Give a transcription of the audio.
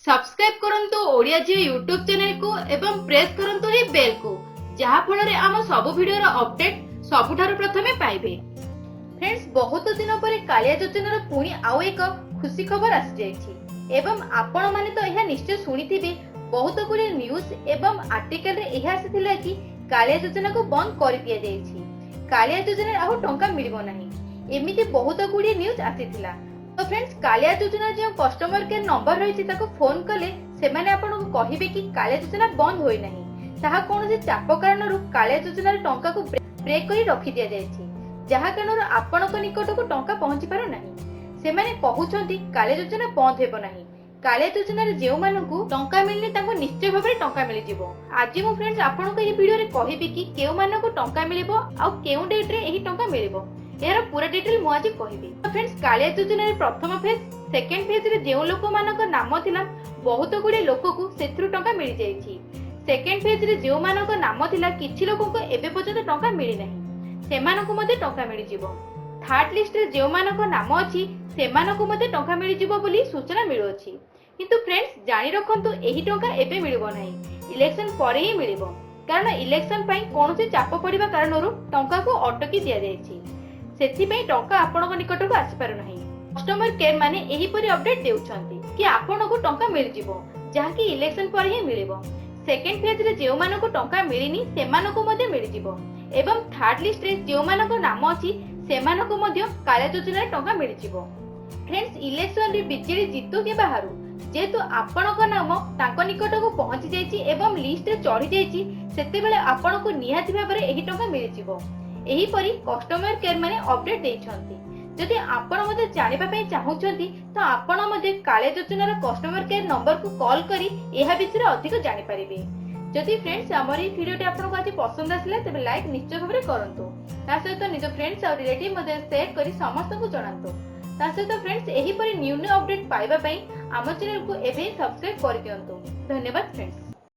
Subscribe करंतु ओडिया जी YouTube channel को एवं प्रेस करंतु ही बेल को जहा फଳରେ ଆମ ସବୁ ଭିଡିଓର ଅପଡେଟ ସବୁଠାରୁ ପ୍ରଥମେ ପାଇବେ। फ्रेंड्स बहुत दिन पर कालिया योजनार पुणी आउ एक खुशी खबर आसी जाइछि एवं आपण माने तो यह निश्चय सुनिथिबे बहुत गुडी न्यूज एवं आर्टिकल रे यह आसीथिला कि कालिया योजना को बंद कर दिया जाइछि। कालिया योजना आउ टंका मिलिबो नाही एमिति बहुत गुडी न्यूज आसीथिला। तो फ्रेंड्स कालिया योजना जो कस्टमर केयर नंबर रही ताको फोन कले से माने आपन को कहिबे कि कालिया योजना बंद होई नाही ताहा कोनोसी चाप कारणरू कालिया योजना टंका को ब्रेक करी रखि दिया जाइछि जहा कारणरू आपन को निकट को टंका पहुंची पारो नाही। से माने कहउछंती कालिया योजना बंद हेबो नाही। कालिया योजना रे जेउ मानकु टंका मिलने ताको निश्चय भाबरे टंका मिलि जिवो। आज मो फ्रेंड्स आपन को ए वीडियो रे कहिबे कि केउ मानकु टंका मिलिबो आ केउ डेट रे एही टंका मिलिबो यार पूरा डिटेल मु आज कहिबी। तो फ्रेंड्स कालिया योजना रे प्रथम फेज सेकंड फेज रे जेउ लोक मानक नाम थिला बहुत गुडी लोक को सेथरु टंका मिलि जाइछि। सेकंड फेज रे जेउ मानक नाम थिला किछि लोक को एबे पर्यंत टंका मिलि नाही सेमानकु मध्ये टंका मिलि जिवो। थर्ड लिस्ट रे जेउ मानक नाम अछि सेमानकु मध्ये टंका मिलि जिवो बोली सूचना मिलु अछि। किंतु फ्रेंड्स जानि रखंतु एही टंका एबे मिलिबो नाही इलेक्शन परे ही मिलिबो कारण इलेक्शन पई कोनोसी चाप पडिबा कारणरू टंका को अटकी दिया जाइछि सेथिपई टंका आपनक निकटକୁ आसी पारु नाही। कस्टमर केयर माने एही परि अपडेट देउछंती कि आपनक टंका मिल जिवो जहा कि इलेक्शन पर ही मिलिबो। सेकंड फेज रे जेउ मानक टंका मिलिनी सेमानक मध्ये मिल जिवो एवं थर्ड लिस्ट रे जेउ मानक नाम अछि सेमानक मध्ये कालिया योजना रे टंका मिल जिवो। फ्रेंड्स इलेक्शन रे बीजेडी जितु के बाहरु जेतु आपनक नाम तांको निकटକୁ पहुंची जाइछि एवं लिस्ट रे चढ़ी जाइछि सेते बेले आपनक निहाती भाबरे एही टंका मिल जिवो। एही परी कस्टमर केयर माने अपडेट देइछंती। जदि आपण मध्ये जानिबा पई चाहुछंती तो आपण मध्ये कालिया योजनार कस्टमर केयर नंबर को कॉल करी एहा विषय अधिक जानि परिबे। जदि फ्रेंड्स हमर ई वीडियोटी आपनको आज पसंद आसिला तबे लाइक निश्चय भाबरे करंतु ता सहित निज फ्रेंड्स और रिलेटिव मध्ये शेयर करी समस्त को जणांतु। ता सहित फ्रेंड्स एही परी न्यू अपडेट पाइबा पई आम चैनल को एबे सब्सक्राइब करि दियंतु। धन्यवाद फ्रेंड्स।